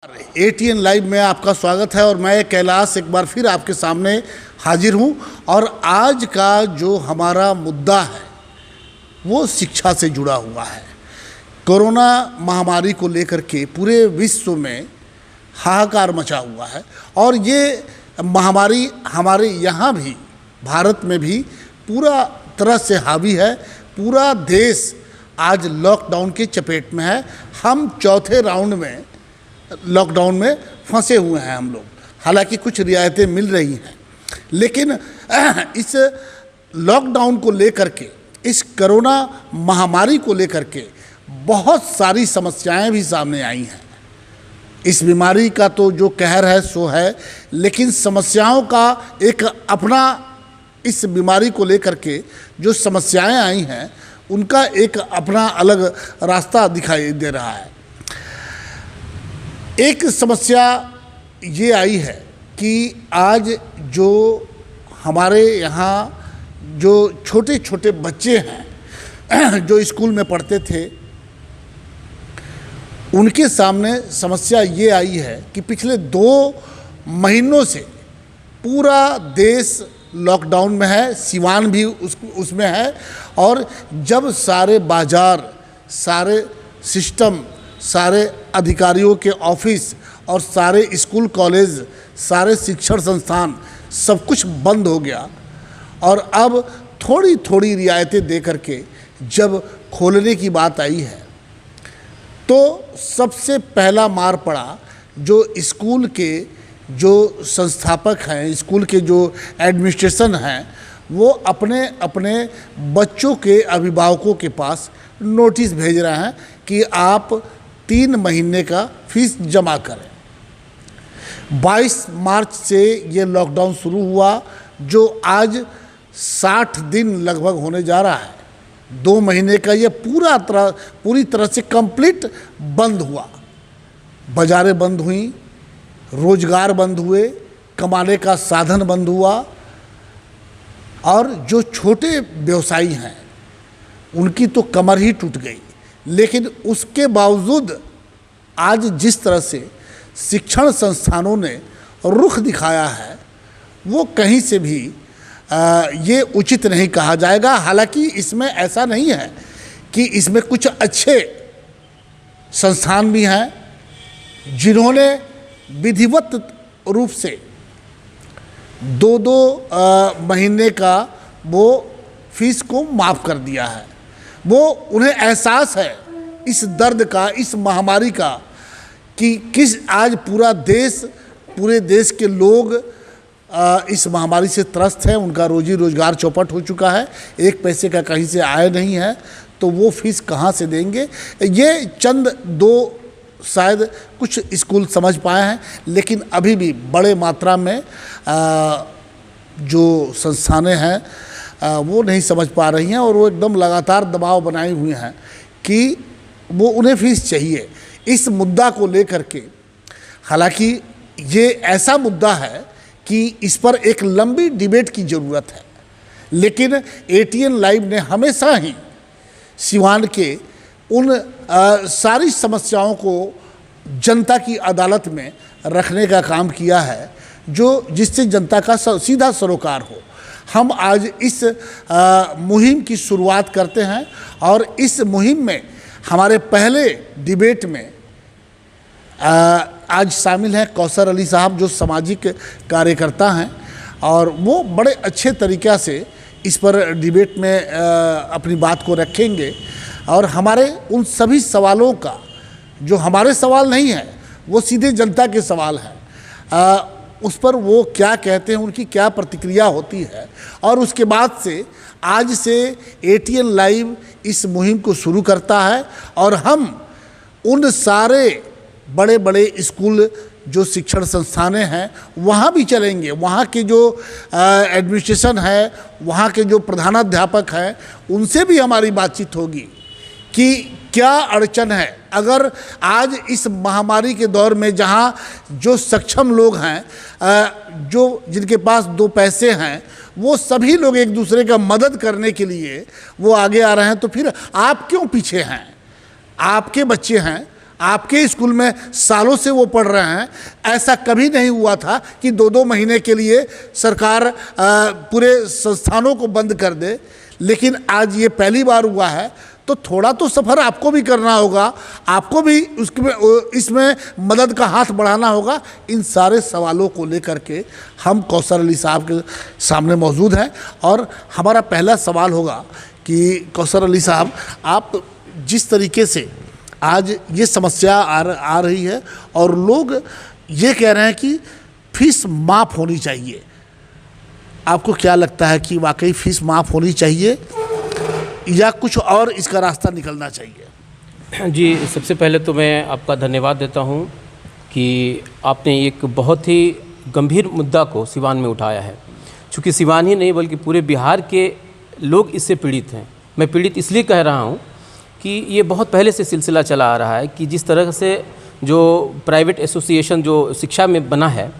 ATN live में आपका स्वागत है और मैं कैलाश एक बार फिर आपके सामने हाजिर हूं। और आज का जो हमारा मुद्दा है वो शिक्षा से जुड़ा हुआ है। कोरोना महामारी को लेकर के पूरे विश्व में हाहाकार मचा हुआ है और ये महामारी हमारे यहाँ भी भारत में भी पूरा तरह से हावी है। पूरा देश आज लॉकडाउन की चपेट में है। हम चौथे राउंड में लॉकडाउन में फंसे हुए हैं हम लोग। हालांकि कुछ रियायतें मिल रही हैं, लेकिन इस लॉकडाउन को लेकर के, इस कोरोना महामारी को लेकर के बहुत सारी समस्याएं भी सामने आई हैं। इस बीमारी का तो जो कहर है सो है, लेकिन समस्याओं का एक अपना, इस बीमारी को लेकर के जो समस्याएं आई हैं उनका एक अपना अलग रास्ता दिखाई दे रहा है। एक समस्या ये आई है कि आज जो हमारे यहाँ जो छोटे छोटे बच्चे हैं जो स्कूल में पढ़ते थे, उनके सामने समस्या ये आई है कि पिछले 2 महीनों से पूरा देश लॉकडाउन में है, सिवान भी उसमें है। और जब सारे बाज़ार, सारे सिस्टम, सारे अधिकारियों के ऑफिस और सारे स्कूल कॉलेज, सारे शिक्षण संस्थान सब कुछ बंद हो गया और अब थोड़ी थोड़ी रियायतें दे करके जब खोलने की बात आई है, तो सबसे पहला मार पड़ा जो स्कूल के जो संस्थापक हैं, स्कूल के जो एडमिनिस्ट्रेशन हैं, वो अपने अपने बच्चों के अभिभावकों के पास नोटिस भेज रहे हैं कि आप 3 महीने का फीस जमा करें। 22 मार्च से ये लॉकडाउन शुरू हुआ जो आज 60 दिन लगभग होने जा रहा है। 2 महीने का ये पूरी तरह से कंप्लीट बंद हुआ। बाजारें बंद हुई, रोजगार बंद हुए, कमाने का साधन बंद हुआ और जो छोटे व्यवसायी हैं उनकी तो कमर ही टूट गई। लेकिन उसके बावजूद आज जिस तरह से शिक्षण संस्थानों ने रुख दिखाया है वो कहीं से भी ये उचित नहीं कहा जाएगा। हालांकि इसमें ऐसा नहीं है कि इसमें कुछ अच्छे संस्थान भी हैं जिन्होंने विधिवत रूप से 2-2 महीने का वो फीस को माफ़ कर दिया है। वो उन्हें एहसास है इस दर्द का, इस महामारी का, कि किस आज पूरे देश के लोग इस महामारी से त्रस्त हैं। उनका रोजी रोजगार चौपट हो चुका है, 1 पैसे का कहीं से आय नहीं है, तो वो फीस कहाँ से देंगे। ये चंद 2 शायद कुछ स्कूल समझ पाए हैं, लेकिन अभी भी बड़े मात्रा में जो संस्थानें हैं वो नहीं समझ पा रही हैं और वो एकदम लगातार दबाव बनाए हुए हैं कि वो उन्हें फीस चाहिए। इस मुद्दा को लेकर के, हालांकि ये ऐसा मुद्दा है कि इस पर एक लंबी डिबेट की ज़रूरत है, लेकिन एटीएन लाइव ने हमेशा ही सिवान के उन सारी समस्याओं को जनता की अदालत में रखने का काम किया है जिससे जनता का सीधा सरोकार हो। हम आज इस मुहिम की शुरुआत करते हैं और इस मुहिम में हमारे पहले डिबेट में आज शामिल हैं कौसर अली साहब, जो सामाजिक कार्यकर्ता हैं और वो बड़े अच्छे तरीक़ा से इस पर डिबेट में अपनी बात को रखेंगे और हमारे उन सभी सवालों का, जो हमारे सवाल नहीं है, वो सीधे जनता के सवाल हैं, उस पर वो क्या कहते हैं, उनकी क्या प्रतिक्रिया होती है। और उसके बाद से आज से एटीएन लाइव इस मुहिम को शुरू करता है और हम उन सारे बड़े बड़े स्कूल जो शिक्षण संस्थानें हैं वहाँ भी चलेंगे। वहाँ के जो एडमिनिस्ट्रेशन है, वहाँ के जो प्रधानाध्यापक हैं, उनसे भी हमारी बातचीत होगी कि क्या अड़चन है। अगर आज इस महामारी के दौर में जहाँ जो सक्षम लोग हैं, जो जिनके पास 2 पैसे हैं, वो सभी लोग एक दूसरे का मदद करने के लिए वो आगे आ रहे हैं, तो फिर आप क्यों पीछे हैं? आपके बच्चे हैं, आपके स्कूल में सालों से वो पढ़ रहे हैं। ऐसा कभी नहीं हुआ था कि 2-2 महीने के लिए सरकार पूरे संस्थानों को बंद कर दे, लेकिन आज ये पहली बार हुआ है। तो थोड़ा तो सफ़र आपको भी करना होगा, आपको भी इसमें मदद का हाथ बढ़ाना होगा। इन सारे सवालों को लेकर के हम कौसर अली साहब के सामने मौजूद हैं और हमारा पहला सवाल होगा कि कौसर अली साहब, आप जिस तरीके से आज ये समस्या आ रही है और लोग ये कह रहे हैं कि फीस माफ़ होनी चाहिए, आपको क्या लगता है कि वाकई फ़ीस माफ़ होनी चाहिए या कुछ और इसका रास्ता निकलना चाहिए? जी, सबसे पहले तो मैं आपका धन्यवाद देता हूं कि आपने एक बहुत ही गंभीर मुद्दा को सिवान में उठाया है। चूँकि सिवान ही नहीं बल्कि पूरे बिहार के लोग इससे पीड़ित हैं। मैं पीड़ित इसलिए कह रहा हूं कि ये बहुत पहले से सिलसिला चला आ रहा है कि जिस तरह से जो प्राइवेट एसोसिएशन जो शिक्षा में बना है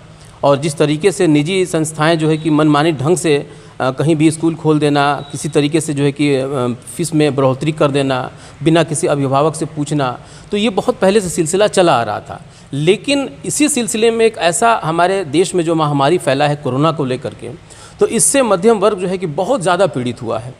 और जिस तरीके से निजी संस्थाएं जो है कि मनमानी ढंग से कहीं भी स्कूल खोल देना, किसी तरीके से जो है कि फीस में बढ़ोतरी कर देना बिना किसी अभिभावक से पूछना, तो ये बहुत पहले से सिलसिला चला आ रहा था। लेकिन इसी सिलसिले में एक ऐसा हमारे देश में जो महामारी फैला है कोरोना को लेकर के, तो इससे मध्यम वर्ग जो है कि बहुत ज़्यादा पीड़ित हुआ है।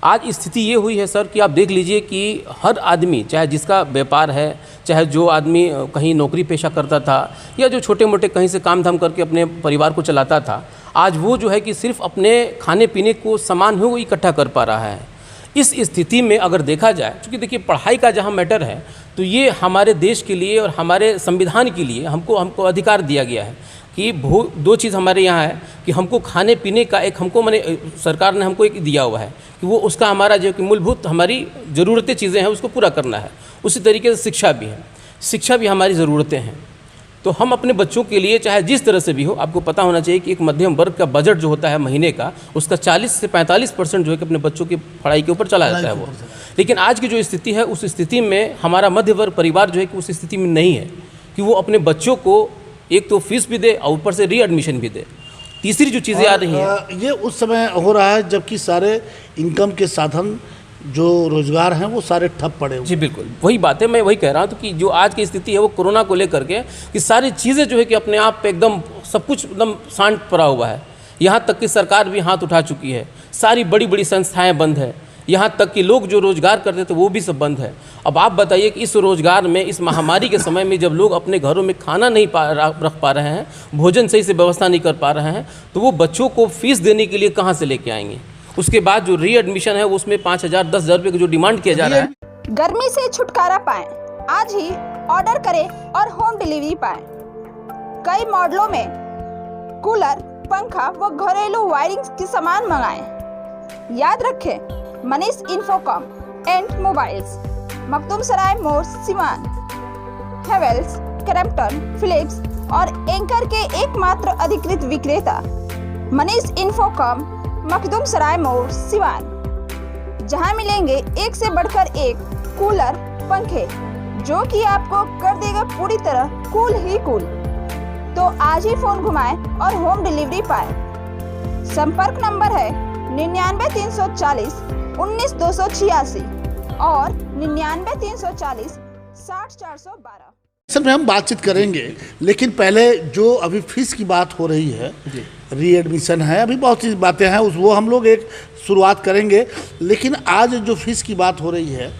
आज स्थिति ये हुई है सर कि आप देख लीजिए कि हर आदमी, चाहे जिसका व्यापार है, चाहे जो आदमी कहीं नौकरी पेशा करता था या जो छोटे मोटे कहीं से काम धाम करके अपने परिवार को चलाता था, आज वो जो है कि सिर्फ अपने खाने पीने को सामान हो वो इकट्ठा कर पा रहा है। इस स्थिति में अगर देखा जाए, क्योंकि देखिए पढ़ाई का जहाँ मैटर है तो ये हमारे देश के लिए और हमारे संविधान के लिए हमको अधिकार दिया गया है कि 2 चीज़ हमारे यहाँ है कि हमको खाने पीने का एक हमको सरकार ने हमको एक दिया हुआ है कि वो उसका हमारा जो कि मूलभूत हमारी ज़रूरतें चीज़ें हैं उसको पूरा करना है। उसी तरीके से शिक्षा भी है, शिक्षा भी हमारी ज़रूरतें हैं। तो हम अपने बच्चों के लिए चाहे जिस तरह से भी हो, आपको पता होना चाहिए कि एक मध्यम वर्ग का बजट जो होता है महीने का, उसका 40 से 45% जो है कि अपने बच्चों की पढ़ाई के ऊपर चला जाता है वो। लेकिन आज की जो स्थिति है उस स्थिति में हमारा मध्य वर्ग परिवार जो है कि उस स्थिति में नहीं है कि वो अपने बच्चों को एक तो फीस भी दे और ऊपर से रीएडमिशन भी दे। तीसरी जो चीज़ें आ रही हैं, ये उस समय हो रहा है जबकि सारे इनकम के साधन जो रोजगार हैं वो सारे ठप पड़े हुए। जी बिल्कुल, वही बात है, मैं वही कह रहा हूँ। तो कि जो आज की स्थिति है वो कोरोना को लेकर के कि सारी चीज़ें जो है कि अपने आप पे एकदम सब कुछ एकदम शांत पड़ा हुआ है। यहाँ तक कि सरकार भी हाथ उठा चुकी है, सारी बड़ी बड़ी संस्थाएं बंद है, यहाँ तक कि लोग जो रोज़गार करते थे वो भी सब बंद है। अब आप बताइए कि इस रोज़गार में, इस महामारी के समय में जब लोग अपने घरों में खाना नहीं रख पा रहे हैं, भोजन सही से व्यवस्था नहीं कर पा रहे हैं, तो वो बच्चों को फीस देने के लिए कहाँ से लेके आएंगे? उसके बाद जो रीएडमिशन है उसमें 5,000 10,000 रुपये का जो डिमांड किया जा रहा है। गर्मी से छुटकारा पाएं, आज ही ऑर्डर करें और होम डिलीवरी पाएं। कई मॉडलों में कूलर, पंखा व घरेलू वायरिंग के सामान मंगाएं। याद रखें, Manish Infocom and mobiles, Makhdoom Sarai मोड़, सिवान। हेवेल्स, क्रैम्पटन, फिलिप्स और एंकर के एकमात्र अधिकृत विक्रेता मनीष इन्फोकॉम, मखदूम सराय मोड़, सिवान, जहां मिलेंगे एक से बढ़कर एक कूलर, पंखे, जो कि आपको कर देगा पूरी तरह कूल ही कूल। तो आज ही फोन घुमाएं और होम डिलीवरी पाएं। संपर्क नंबर है 99 340 19 286 और 99 340 60 412। सर में हम बातचीत करेंगे, लेकिन पहले जो अभी फीस की बात हो रही है, रीएडमिशन है, अभी बहुत सी बातें हैं, वो हम लोग एक शुरुआत करेंगे। लेकिन आज जो फीस की बात हो रही है,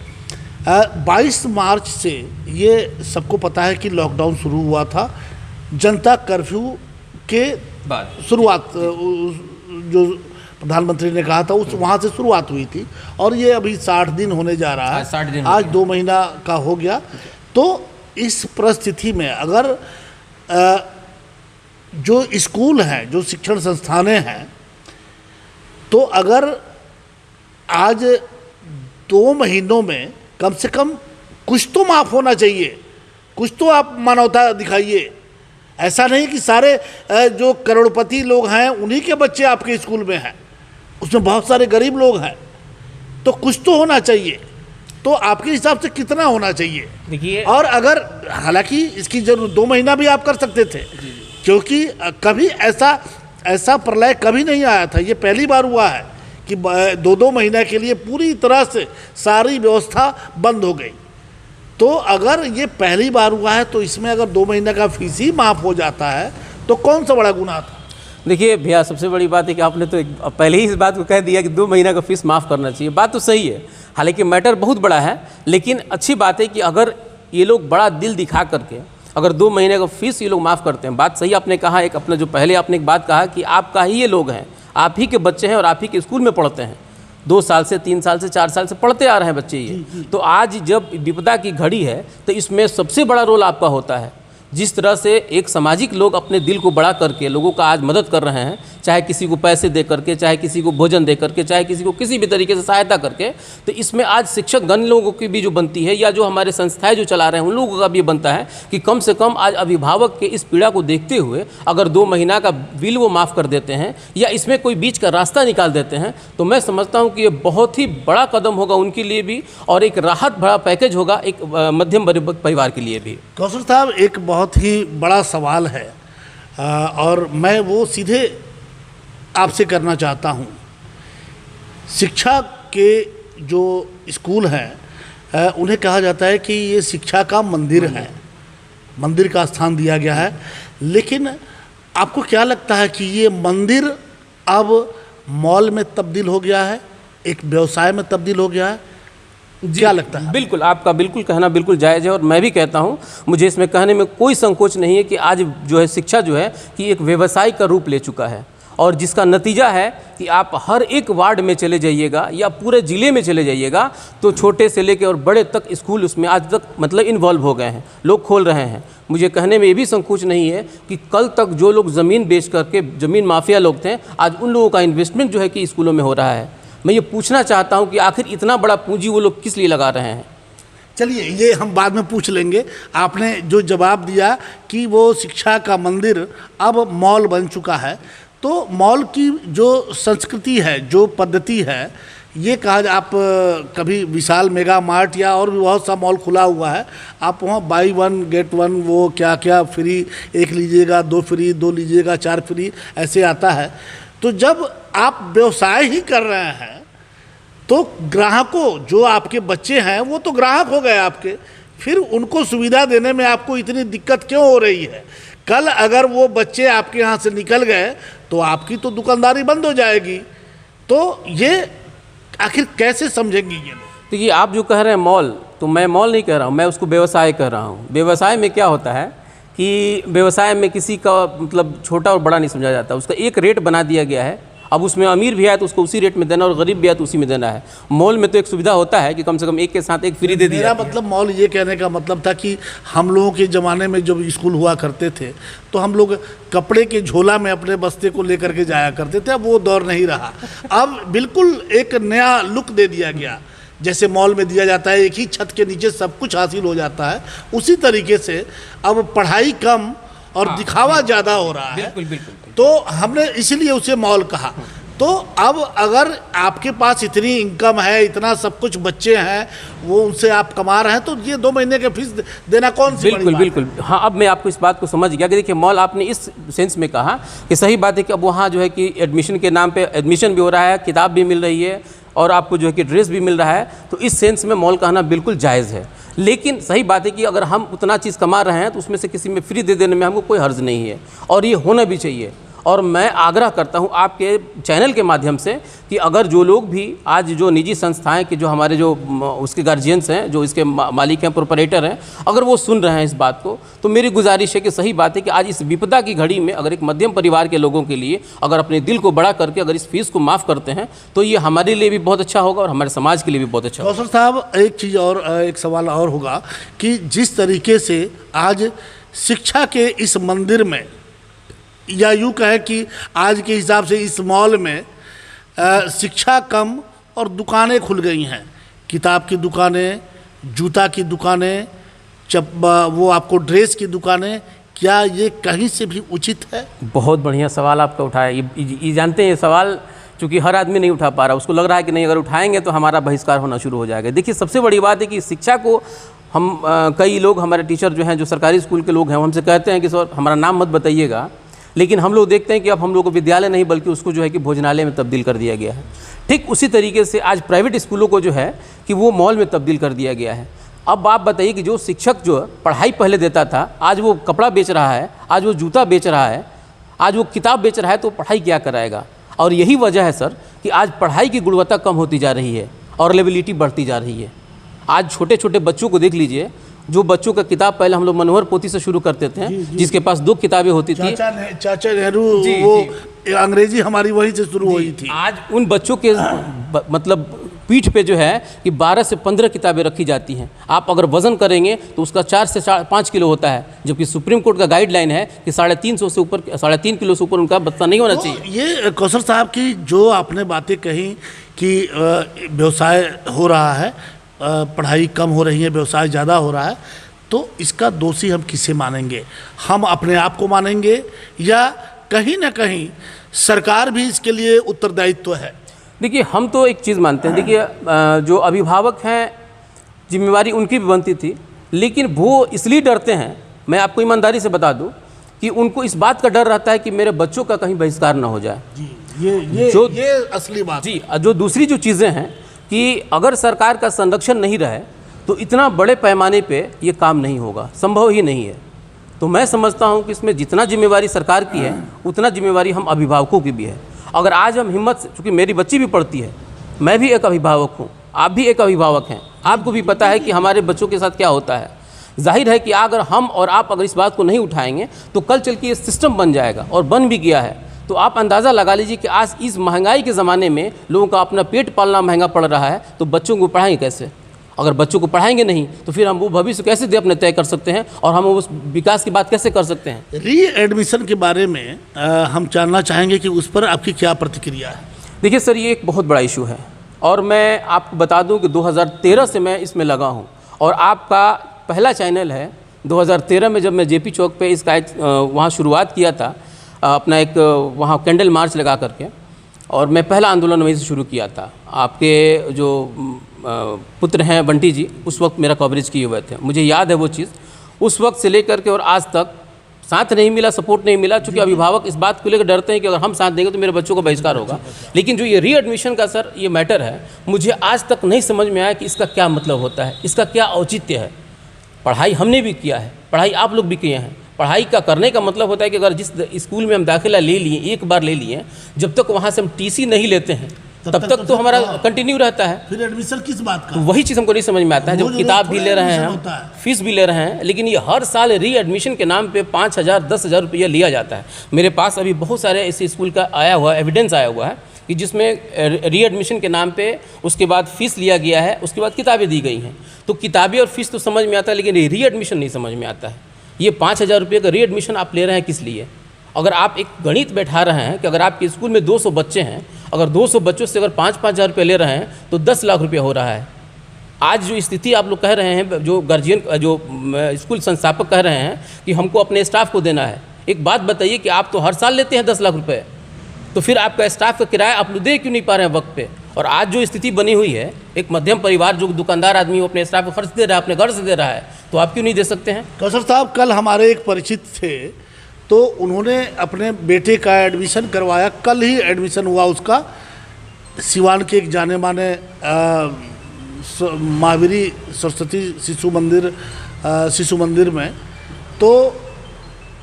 22 मार्च से ये सबको पता है कि लॉकडाउन शुरू हुआ था, जनता कर्फ्यू के बाद शुरुआत जो प्रधानमंत्री ने कहा था उस वहाँ से शुरुआत हुई थी और ये अभी 60 दिन होने जा रहा है, 60 दिन आज 2 महीना का हो गया। तो इस परिस्थिति में अगर जो स्कूल हैं, जो शिक्षण संस्थानें हैं, तो अगर आज 2 महीनों में कम से कम कुछ तो माफ़ होना चाहिए, कुछ तो आप मानवता दिखाइए। ऐसा नहीं कि सारे जो करोड़पति लोग हैं उन्हीं के बच्चे आपके स्कूल में हैं, उसमें बहुत सारे गरीब लोग हैं, तो कुछ तो होना चाहिए। तो आपके हिसाब से कितना होना चाहिए? देखिए, और अगर हालांकि इसकी जरूरत 2 महीना भी आप कर सकते थे, क्योंकि कभी ऐसा प्रलय कभी नहीं आया था, ये पहली बार हुआ है कि 2-2 महीना के लिए पूरी तरह से सारी व्यवस्था बंद हो गई। तो अगर ये पहली बार हुआ है तो इसमें अगर 2 महीने का फीस ही माफ़ हो जाता है तो कौन सा बड़ा गुनाह था? देखिए भैया, सबसे बड़ी बात है कि आपने तो पहले ही इस बात को कह दिया कि 2 महीना का फीस माफ़ करना चाहिए। बात तो सही है, हालांकि मैटर बहुत बड़ा है, लेकिन अच्छी बात है कि अगर ये लोग बड़ा दिल दिखा करके अगर 2 महीने का फीस ये लोग माफ़ करते हैं। बात सही आपने कहा, एक अपना जो पहले आपने एक बात कहा कि आपका ही ये लोग हैं, आप ही के बच्चे हैं और आप ही के स्कूल में पढ़ते हैं, 2 साल से 3 साल से 4 साल से पढ़ते आ रहे हैं बच्चे ये। तो आज जब विपदा की घड़ी है तो इसमें सबसे बड़ा रोल आपका होता है। जिस तरह से एक सामाजिक लोग अपने दिल को बड़ा करके लोगों का आज मदद कर रहे हैं, चाहे किसी को पैसे दे करके, चाहे किसी को भोजन दे करके, चाहे किसी को किसी भी तरीके से सहायता करके, तो इसमें आज शिक्षक गण लोगों की भी जो बनती है या जो हमारे संस्थाएं जो चला रहे हैं उन लोगों का भी बनता है कि कम से कम आज अभिभावक के इस पीड़ा को देखते हुए अगर 2 महीना का बिल वो माफ़ कर देते हैं या इसमें कोई बीच का रास्ता निकाल देते हैं तो मैं समझता हूँ कि ये बहुत ही बड़ा कदम होगा उनके लिए भी और एक राहत भरा पैकेज होगा एक मध्यम परिवार के लिए भी। कौशल साहब, एक बहुत ही बड़ा सवाल है और मैं वो सीधे आपसे करना चाहता हूँ। शिक्षा के जो स्कूल हैं उन्हें कहा जाता है कि ये शिक्षा का मंदिर है, मंदिर का स्थान दिया गया है, लेकिन आपको क्या लगता है कि ये मंदिर अब मॉल में तब्दील हो गया है, एक व्यवसाय में तब्दील हो गया है? क्या लगता है? बिल्कुल, आपका बिल्कुल कहना बिल्कुल जायज़ है और मैं भी कहता हूँ, मुझे इसमें कहने में कोई संकोच नहीं है कि आज जो है शिक्षा जो है कि एक व्यवसाय का रूप ले चुका है और जिसका नतीजा है कि आप हर एक वार्ड में चले जाइएगा या पूरे ज़िले में चले जाइएगा तो छोटे से लेकर और बड़े तक स्कूल उसमें आज तक मतलब इन्वॉल्व हो गए हैं, लोग खोल रहे हैं। मुझे कहने में ये भी संकोच नहीं है कि कल तक जो लोग ज़मीन बेच करके ज़मीन माफिया लोग थे, आज उन लोगों का इन्वेस्टमेंट जो है कि स्कूलों में हो रहा है। मैं ये पूछना चाहता हूँ कि आखिर इतना बड़ा पूंजी वो लोग किस लिए लगा रहे हैं? चलिए, ये हम बाद में पूछ लेंगे। आपने जो जवाब दिया कि वो शिक्षा का मंदिर अब मॉल बन चुका है, तो मॉल की जो संस्कृति है, जो पद्धति है, ये कहा आप कभी विशाल मेगा मार्ट या और भी बहुत सा मॉल खुला हुआ है, आप वहाँ बाई 1 गेट 1 वो क्या क्या फ्री, 1 लीजिएगा 2 फ्री, 2 लीजिएगा 4 फ्री, ऐसे आता है। तो जब आप व्यवसाय ही कर रहे हैं तो ग्राहकों, जो आपके बच्चे हैं वो तो ग्राहक हो गए आपके, फिर उनको सुविधा देने में आपको इतनी दिक्कत क्यों हो रही है? कल अगर वो बच्चे आपके यहाँ से निकल गए तो आपकी तो दुकानदारी बंद हो जाएगी। तो ये आखिर कैसे समझेंगे ये लोग? देखिए, आप जो कह रहे हैं मॉल, तो मैं मॉल नहीं कह रहा हूँ, मैं उसको व्यवसाय कह रहा हूँ। व्यवसाय में क्या होता है कि व्यवसाय में किसी का मतलब छोटा और बड़ा नहीं समझा जाता, उसका एक रेट बना दिया गया है। अब उसमें अमीर भी आया तो उसको उसी रेट में देना और गरीब भी आया तो उसी में देना है। मॉल में तो एक सुविधा होता है कि कम से कम एक के साथ एक फ्री दे दिया। मेरा मतलब मॉल ये कहने का मतलब था कि हम लोगों के ज़माने में जब स्कूल हुआ करते थे तो हम लोग कपड़े के झोला में अपने बस्ते को लेकर के जाया करते थे। अब वो दौर नहीं रहा, अब बिल्कुल एक नया लुक दे दिया गया। जैसे मॉल में दिया जाता है, एक ही छत के नीचे सब कुछ हासिल हो जाता है, उसी तरीके से अब पढ़ाई कम और दिखावा ज़्यादा हो रहा है। बिल्कुल बिल्कुल। तो हमने इसीलिए उसे मॉल कहा। तो अब अगर आपके पास इतनी इनकम है, इतना सब कुछ बच्चे हैं, वो उनसे आप कमा रहे हैं, तो ये 2 महीने के फीस देना कौन सी बड़ी बात है? बिल्कुल। हाँ, अब मैं आपको इस बात को समझ गया कि देखिए मॉल आपने इस सेंस में कहा कि सही बात है कि अब वहाँ जो है कि एडमिशन के नाम पे एडमिशन भी हो रहा है, किताब भी मिल रही है और आपको जो है कि ड्रेस भी मिल रहा है, तो इस सेंस में मॉल कहना बिल्कुल जायज़ है। लेकिन सही बात है कि अगर हम उतना चीज़ कमा रहे हैं तो उसमें से किसी में फ्री दे देने में हमको कोई हर्ज नहीं है और ये होना भी चाहिए। और मैं आग्रह करता हूं आपके चैनल के माध्यम से कि अगर जो लोग भी आज जो निजी संस्थाएं के जो हमारे जो उसके गार्जियंस हैं, जो इसके मालिक हैं, प्रोपरेटर हैं, अगर वो सुन रहे हैं इस बात को, तो मेरी गुजारिश है कि सही बात है कि आज इस विपदा की घड़ी में अगर एक मध्यम परिवार के लोगों के लिए अगर अपने दिल को बड़ा करके अगर इस फीस को माफ़ करते हैं तो ये हमारे लिए भी बहुत अच्छा होगा और हमारे समाज के लिए भी बहुत अच्छा होगा। कौशल साहब, एक चीज़ और, एक सवाल और होगा कि जिस तरीके से आज शिक्षा के इस मंदिर में, या यूँ कहें कि आज के हिसाब से इस मॉल में शिक्षा कम और दुकानें खुल गई हैं, किताब की दुकानें, जूता की दुकानें, वो आपको ड्रेस की दुकानें, क्या ये कहीं से भी उचित है? बहुत बढ़िया सवाल आपका उठाया। ये जानते हैं, ये सवाल चूँकि हर आदमी नहीं उठा पा रहा, उसको लग रहा है कि नहीं अगर उठाएंगे तो हमारा बहिष्कार होना शुरू हो जाएगा। देखिए, सबसे बड़ी बात है कि शिक्षा को हम कई लोग, हमारे टीचर जो हैं, जो सरकारी स्कूल के लोग हैं, वो हमसे कहते हैं कि सर हमारा नाम मत बताइएगा, लेकिन हम लोग देखते हैं कि अब हम लोग को विद्यालय नहीं बल्कि उसको जो है कि भोजनालय में तब्दील कर दिया गया है। ठीक उसी तरीके से आज प्राइवेट स्कूलों को जो है कि वो मॉल में तब्दील कर दिया गया है। अब आप बताइए कि जो शिक्षक जो पढ़ाई पहले देता था, आज वो कपड़ा बेच रहा है, आज वो जूता बेच रहा है, आज वो किताब बेच रहा है, तो पढ़ाई क्या कराएगा। और यही वजह है सर कि आज पढ़ाई की गुणवत्ता कम होती जा रही है और लेबिलिटी बढ़ती जा रही है। आज छोटे छोटे बच्चों को देख लीजिए, जो बच्चों का किताब पहले हम लोग मनोहर पोथी से शुरू करते थे, जिसके पास 2 किताबें होती थी। चाचा नेहरू, वो अंग्रेजी हमारी वहीं से शुरू हुई थी। आज उन बच्चों के मतलब पीठ पे जो है कि 12 से 15 किताबें रखी जाती हैं। आप अगर वज़न करेंगे तो उसका 4 से 5 किलो होता है, जबकि सुप्रीम कोर्ट का गाइडलाइन है कि 350 से ऊपर, 3.5 किलो से ऊपर उनका बस्ता नहीं होना चाहिए। ये कौसर साहब की जो आपने बातें कही कि व्यवसाय हो रहा है, पढ़ाई कम हो रही है, व्यवसाय ज़्यादा हो रहा है, तो इसका दोषी हम किसे मानेंगे? हम अपने आप को मानेंगे या कहीं ना कहीं सरकार भी इसके लिए उत्तरदायित्व है? देखिए, हम तो एक चीज़ मानते हैं, देखिए जो अभिभावक हैं जिम्मेवारी उनकी भी बनती थी, लेकिन वो इसलिए डरते हैं, मैं आपको ईमानदारी से बता दूं कि उनको इस बात का डर रहता है कि मेरे बच्चों का कहीं बहिष्कार ना हो जाए। जी, ये असली बात जी। जो दूसरी जो चीज़ें हैं कि अगर सरकार का संरक्षण नहीं रहे तो इतना बड़े पैमाने पे ये काम नहीं होगा, संभव ही नहीं है। तो मैं समझता हूँ कि इसमें जितना जिम्मेवारी सरकार की है उतना जिम्मेवारी हम अभिभावकों की भी है। अगर आज हम हिम्मत से, चूँकि मेरी बच्ची भी पढ़ती है, मैं भी एक अभिभावक हूँ, आप भी एक अभिभावक हैं, आपको भी पता है कि हमारे बच्चों के साथ क्या होता है। जाहिर है कि अगर हम और आप अगर इस बात को नहीं उठाएंगे तो कल चल के ये सिस्टम बन जाएगा, और बन भी गया है। तो आप अंदाज़ा लगा लीजिए कि आज इस महंगाई के ज़माने में लोगों का अपना पेट पालना महंगा पड़ रहा है, तो बच्चों को पढ़ाएंगे कैसे? अगर बच्चों को पढ़ाएंगे नहीं तो फिर हम वो भविष्य कैसे अपने तय कर सकते हैं और हम उस विकास की बात कैसे कर सकते हैं? री एडमिशन के बारे में हम जानना चाहेंगे कि उस पर आपकी क्या प्रतिक्रिया है? देखिए सर, ये एक बहुत बड़ा इशू है, और मैं आपको बता दूं कि 2013 से मैं इसमें लगा हूं, और आपका पहला चैनल है। 2013 में जब मैं जेपी चौक पे इसका वहाँ शुरुआत किया था, अपना एक वहाँ कैंडल मार्च लगा करके, और मैं पहला आंदोलन वहीं से शुरू किया था। आपके जो पुत्र हैं बंटी जी, उस वक्त मेरा कवरेज किए हुए थे, मुझे याद है वो चीज़। उस वक्त से लेकर के और आज तक साथ नहीं मिला, सपोर्ट नहीं मिला, चूँकि अभिभावक इस बात को लेकर डरते हैं कि अगर हम साथ देंगे तो मेरे बच्चों को बहिष्कार होगा। लेकिन जो ये रीएडमिशन का सर ये मैटर है, मुझे आज तक नहीं समझ में आया कि इसका क्या मतलब होता है, इसका क्या औचित्य है। पढ़ाई हमने भी किया है, पढ़ाई आप लोग भी किए हैं। पढ़ाई का करने का मतलब होता है कि अगर जिस स्कूल में हम दाखिला ले लिए, एक बार ले लिए, जब तक वहाँ से हम टीसी नहीं लेते हैं तब तक तो हमारा कंटिन्यू रहता है। फिर एडमिशन किस बात का? तो वही चीज़ हमको नहीं समझ में आता है। जब किताब भी ले रहे हैं, फीस भी ले रहे हैं, लेकिन ये हर साल री एडमिशन के नाम पे 5,000 10,000 रुपया लिया जाता है। मेरे पास अभी बहुत सारे ऐसे स्कूल का आया हुआ एविडेंस आया हुआ है कि जिसमें री एडमिशन के नाम पे उसके बाद फीस लिया गया है, उसके बाद किताबें दी गई हैं। तो किताबें और फीस तो समझ में आता है, लेकिन री एडमिशन नहीं समझ में आता है। ये 5,000 रुपये का री एडमिशन आप ले रहे हैं किस लिए? अगर आप एक गणित बैठा रहे हैं कि अगर आपके स्कूल में 200 बच्चे हैं, अगर 200 बच्चों से अगर 5-5 हज़ार रुपये ले रहे हैं तो 10 लाख रुपये हो रहा है। आज जो स्थिति आप लोग कह रहे हैं, जो गार्जियन, जो स्कूल संस्थापक कह रहे हैं कि हमको अपने स्टाफ को देना है, एक बात बताइए कि आप तो हर साल लेते हैं 10 लाख रुपये, तो फिर आपका स्टाफ का किराया आप लोग दे क्यों नहीं पा रहे हैं वक्त पे? और आज जो स्थिति बनी हुई है, एक मध्यम परिवार जो दुकानदार आदमी वो अपने स्टाफ को खर्च दे रहा है, अपने घर से दे रहा है, तो आप क्यों नहीं दे सकते हैं? कौसर साहब, कल हमारे एक परिचित थे, तो उन्होंने अपने बेटे का एडमिशन करवाया, कल ही एडमिशन हुआ उसका, सिवान के एक जाने माने महावीरी सरस्वती शिशु मंदिर में। तो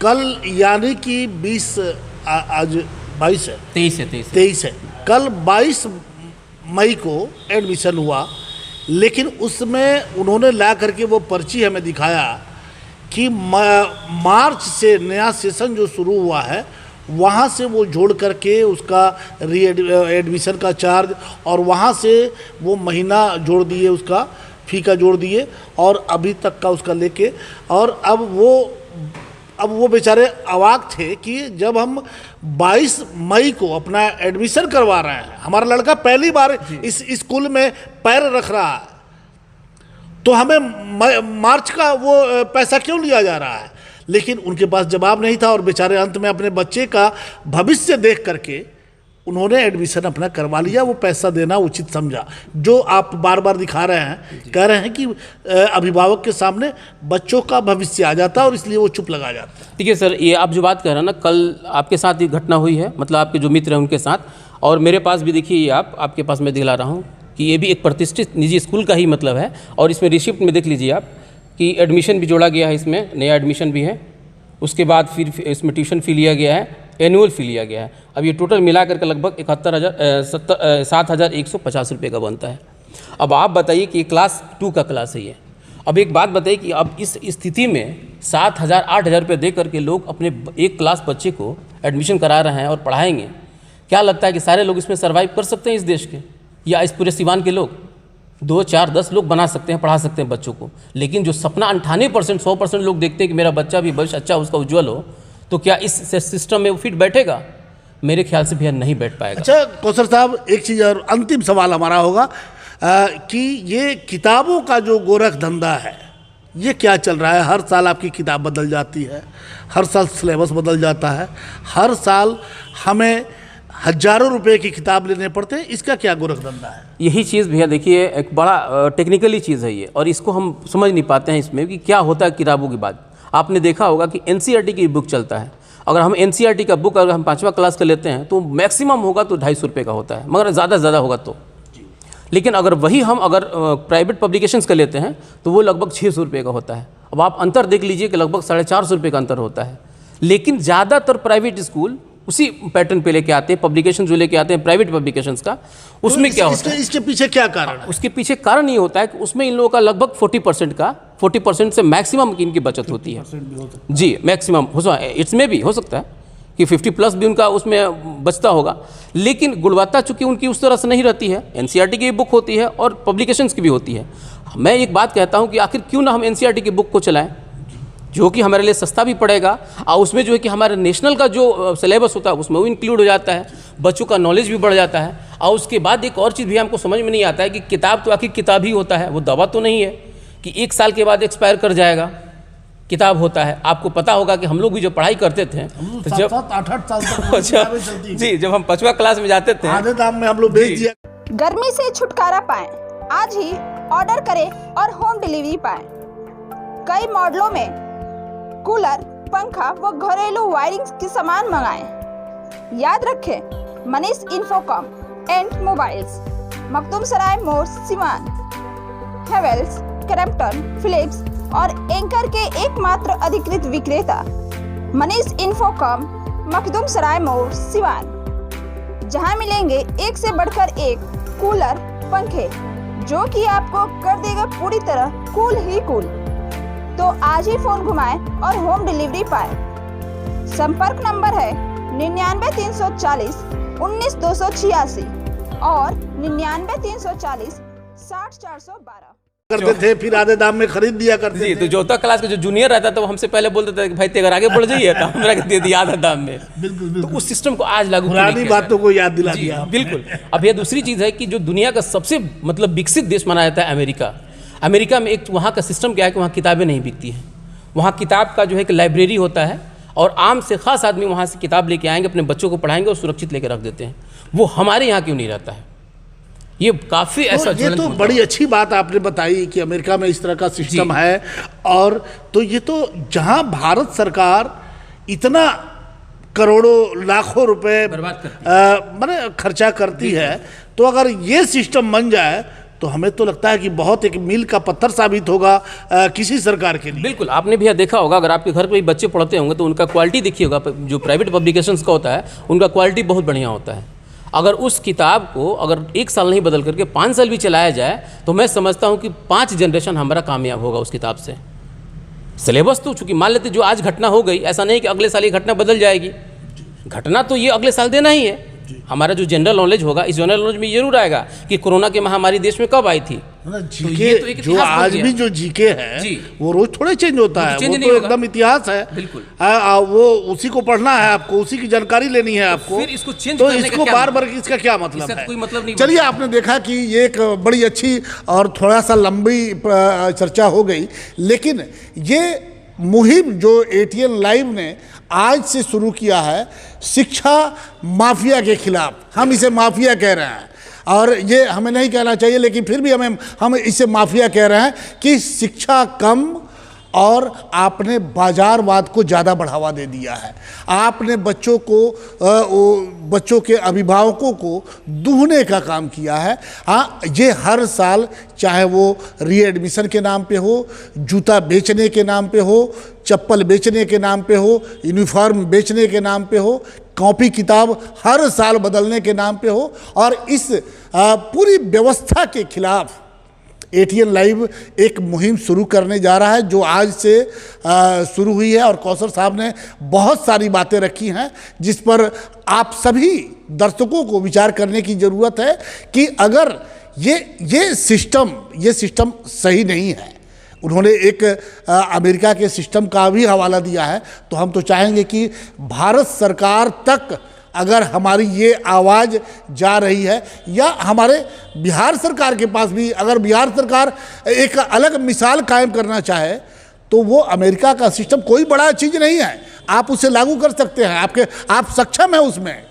कल यानी कि 20 आज 22 है, 23 है, कल 22 मई को एडमिशन हुआ। लेकिन उसमें उन्होंने ला करके वो पर्ची हमें दिखाया कि मार्च से नया सेशन जो शुरू हुआ है वहाँ से वो जोड़ करके उसका एडमिशन का चार्ज, और वहाँ से वो महीना जोड़ दिए, उसका फ़ी का जोड़ दिए, और अभी तक का उसका लेके, और अब वो बेचारे अवाक थे कि जब हम 22 मई को अपना एडमिशन करवा रहे हैं, हमारा लड़का पहली बार इस स्कूल में पैर रख रहा है, तो हमें मार्च का वो पैसा क्यों लिया जा रहा है? लेकिन उनके पास जवाब नहीं था, और बेचारे अंत में अपने बच्चे का भविष्य देख करके उन्होंने एडमिशन अपना करवा लिया। वो पैसा देना उचित समझा। जो आप बार बार दिखा रहे हैं, कह रहे हैं कि अभिभावक के सामने बच्चों का भविष्य आ जाता है और इसलिए वो चुप लगा जाता है। ठीक है सर, ये आप जो बात कह रहे हैं ना, कल आपके साथ ये घटना हुई है, मतलब आपके जो मित्र हैं उनके साथ, और मेरे पास भी देखिए, आपके पास मैं दिला रहा हूँ, कि ये भी एक प्रतिष्ठित निजी स्कूल का ही मतलब है। और इसमें रिसिप्ट में देख लीजिए आप कि एडमिशन भी जोड़ा गया है, इसमें नया एडमिशन भी है। उसके बाद फिर इसमें ट्यूशन फ़ी लिया गया है, एनुअल फ़ी लिया गया है। अब ये टोटल मिला करके लगभग 7,150 रुपये का बनता है। अब आप बताइए कि क्लास 2 का क्लास है ये। अब एक बात बताइए कि अब इस स्थिति में 7,000-8,000 रुपये दे करके लोग अपने एक क्लास बच्चे को एडमिशन करा रहे हैं और पढ़ाएंगे। क्या लगता है कि सारे लोग इसमें सर्वाइव कर सकते हैं इस देश के, या इस पूरे सिवान के लोग? 2, 4, 10 लोग बना सकते हैं, पढ़ा सकते हैं बच्चों को। लेकिन जो सपना 98%, 100% लोग देखते हैं कि मेरा बच्चा भी भविष्य अच्छा, उसका उज्जवल हो, तो क्या इस सिस्टम में वो फिट बैठेगा? मेरे ख्याल से भैया नहीं बैठ पाएगा। अच्छा कौसर साहब, एक चीज़ और अंतिम सवाल हमारा होगा कि ये किताबों का जो गोरख धंधा है ये क्या चल रहा है? हर साल आपकी किताब बदल जाती है, हर साल सिलेबस बदल जाता है, हर साल हमें हजारों रुपए की किताब लेने पड़ते हैं। इसका क्या गोरख धंधा है? यही चीज़ भैया देखिए, एक बड़ा टेक्निकली चीज़ है ये, और इसको हम समझ नहीं पाते हैं इसमें कि क्या होता है किताबों की बात। आपने देखा होगा कि एनसीईआरटी की बुक चलता है। अगर हम एनसीईआरटी का बुक अगर हम 5वां क्लास का लेते हैं तो मैक्सिमम होगा तो 250 रुपये का होता है, मगर ज़्यादा से ज़्यादा होगा तो। लेकिन अगर वही हम अगर प्राइवेट पब्लिकेशंस का लेते हैं तो वो लगभग 600 रुपये का होता है। अब आप अंतर देख लीजिए कि लगभग 450 रुपये का अंतर होता है। लेकिन ज़्यादातर प्राइवेट स्कूल उसी पैटर्न पे लेके आते हैं, पब्लिकेशन जो लेके आते हैं प्राइवेट पब्लिकेशंस का, उसमें क्या होता है? इसके पीछे क्या कारण है? उसके पीछे कारण ये होता है कि उसमें इन लोगों का लगभग 40% से मैक्सिमम की इनकी बचत होती है। जी, मैक्सिमम इसमें भी हो सकता है कि 50+ भी उनका उसमें बचता होगा। लेकिन गुणवत्ता चूंकि उनकी उस तरह से नहीं रहती है। एनसीईआरटी की भी बुक होती है और पब्लिकेशंस की भी होती है। मैं एक बात कहता हूँ कि आखिर क्यों ना हम एनसीईआरटी की बुक को चलाएं, जो कि हमारे लिए सस्ता भी पड़ेगा, और उसमें जो है कि हमारे नेशनल का जो सिलेबस होता है उसमें वो इंक्लूड हो जाता है, बच्चों का नॉलेज भी बढ़ जाता है। और उसके बाद एक और चीज़ भी हमको समझ में नहीं आता है कि किताब तो आखिर किताब ही होता है, वो दवा तो नहीं है कि 1 साल के बाद एक्सपायर कर जाएगा। किताब होता है, आपको पता होगा कि हम लोग भी जो पढ़ाई करते थे तो जब 7-8 साल तक अच्छा जी, जब हम 5वां क्लास में जाते थे, आधे दाम में हम लोग बेच दिया। गर्मी से छुटकारा पाएं, आज ही ऑर्डर करें और होम डिलीवरी पाएं। कई मॉडलों में कूलर, पंखा व घरेलू वायरिंग के सामान मंगाएं। याद रखें, Manish Infocom and mobiles, Makhdoom Sarai मोड़, सिवान। हेवेल्स, क्रैम्पटन, फिलिप्स और एंकर के एकमात्र अधिकृत विक्रेता मनीष इन्फोकॉम, मखदूम सराय मोड़, सिवान, जहां मिलेंगे एक से बढ़कर एक कूलर, पंखे, जो कि आपको कर देगा पूरी तरह कूल ही कूल। तो आज ही फोन घुमाएं और होम डिलीवरी पाएं। संपर्क नंबर है 99 340 19 286 और 99 340 60 412 करते थे, फिर आधे दाम में खरीद दिया करते जी। थे। तो चौथा क्लास का जो जूनियर रहता था वो हमसे पहले बोलते थे कि भाई ते अगर आगे बढ़ जाइए तो हमरा दे दिया आधा दाम में। बिल्कुल। तो उस सिस्टम को आज लागू पुरानी बातों को याद दिला दिया आपने। बिल्कुल। अब यह दूसरी चीज़ है कि जो दुनिया का सबसे मतलब विकसित देश माना जाता है अमेरिका। अमेरिका में एक वहाँ का सिस्टम क्या है कि वहाँ किताबें नहीं बिकती हैं। वहाँ किताब का जो है कि लाइब्रेरी होता है, और आम से ख़ास आदमी वहाँ से किताब लेके आएंगे, अपने बच्चों को पढ़ाएंगे और सुरक्षित लेके रख देते हैं। वो हमारे यहाँ क्यों नहीं रहता है? ये काफ़ी ऐसा ये तो बड़ी अच्छी बात आपने बताई कि अमेरिका में इस तरह का सिस्टम है। और तो ये तो जहां भारत सरकार इतना करोड़ों लाखों रुपए माने खर्चा करती है, तो अगर ये सिस्टम बन जाए तो हमें तो लगता है कि बहुत एक मील का पत्थर साबित होगा किसी सरकार के लिए। बिल्कुल। आपने भी देखा होगा, अगर आपके घर पे बच्चे पढ़ते होंगे तो उनका क्वालिटी देखिएगा, जो प्राइवेट पब्लिकेशंस का होता है उनका क्वालिटी बहुत बढ़िया होता है। अगर उस किताब को अगर 1 साल नहीं बदल करके 5 साल भी चलाया जाए तो मैं समझता हूँ कि 5 जनरेशन हमारा कामयाब होगा उस किताब से। सिलेबस तो चूंकि मान लेते जो आज घटना हो गई, ऐसा नहीं कि अगले साल ये घटना बदल जाएगी। घटना तो ये अगले साल देना ही है। हमारा जो जनरल नॉलेज होगा, इस जनरल नॉलेज में जरूर आएगा कि कोरोना की महामारी देश में कब आई थी। जीके तो जो आज भी जो जीके है वो रोज थोड़े चेंज होता है, वो तो एकदम इतिहास है। बिल्कुल। वो उसी को पढ़ना है आपको, उसी की जानकारी लेनी है आपको, फिर इसको चेंज तो इसको बार बार इसका क्या मतलब है? कोई मतलब नहीं। चलिए, आपने देखा कि ये एक बड़ी अच्छी और थोड़ा सा लंबी चर्चा हो गई, लेकिन ये मुहिम जो ATN लाइव ने आज से शुरू किया है शिक्षा माफिया के खिलाफ, हम इसे माफिया कह रहे हैं, और ये हमें नहीं कहना चाहिए, लेकिन फिर भी हम इसे माफिया कह रहे हैं कि शिक्षा कम और आपने बाजारवाद को ज़्यादा बढ़ावा दे दिया है। आपने बच्चों के अभिभावकों को दूहने का काम किया है। हाँ, ये हर साल चाहे वो रीएडमिशन के नाम पे हो, जूता बेचने के नाम पे हो, चप्पल बेचने के नाम पे हो, यूनिफॉर्म बेचने के नाम पे हो, कॉपी किताब हर साल बदलने के नाम पे हो, और इस पूरी व्यवस्था के खिलाफ एटीएन लाइव एक मुहिम शुरू करने जा रहा है, जो आज से शुरू हुई है। और कौसर साहब ने बहुत सारी बातें रखी हैं जिस पर आप सभी दर्शकों को विचार करने की ज़रूरत है कि अगर ये सिस्टम सही नहीं है। उन्होंने एक अमेरिका के सिस्टम का भी हवाला दिया है, तो हम तो चाहेंगे कि भारत सरकार तक अगर हमारी ये आवाज़ जा रही है, या हमारे बिहार सरकार के पास भी अगर बिहार सरकार एक अलग मिसाल कायम करना चाहे, तो वो अमेरिका का सिस्टम कोई बड़ा चीज़ नहीं है, आप उसे लागू कर सकते हैं, आप सक्षम हैं उसमें।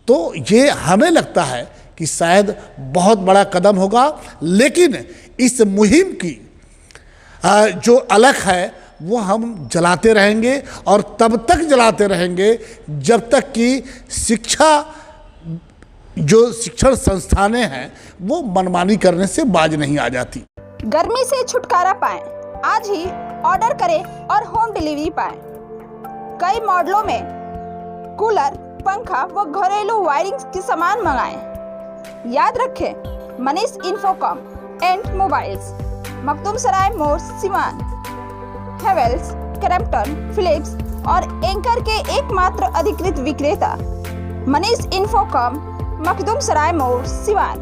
तो ये हमें लगता है कि शायद बहुत बड़ा कदम होगा, लेकिन इस मुहिम की जो अलख है वो हम जलाते रहेंगे, और तब तक जलाते रहेंगे जब तक कि शिक्षण संस्थानें हैं वो मनमानी करने से बाज नहीं आ जाती। गर्मी से छुटकारा पाएं, आज ही ऑर्डर करें और होम डिलीवरी पाएं। कई मॉडलों में कूलर, पंखा व घरेलू वायरिंग के सामान मंगाएं। याद रखें, Manish Infocom and mobiles, Makhdoom Sarai मोड़, सिवान। हेवेल्स, क्रैम्पटन, फिलिप्स और एंकर के एकमात्र अधिकृत विक्रेता मनीष इन्फोकॉम, मखदूम सराय मोड़, सिवान,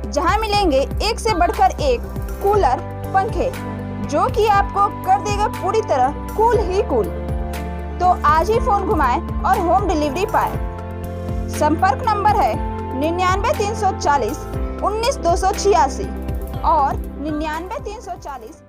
जहां मिलेंगे एक से बढ़कर एक कूलर, पंखे, जो कि आपको कर देगा पूरी तरह कूल ही कूल। तो आज ही फोन घुमाएं और होम डिलीवरी पाएं। संपर्क नंबर है 99 340 19 286 और 99 340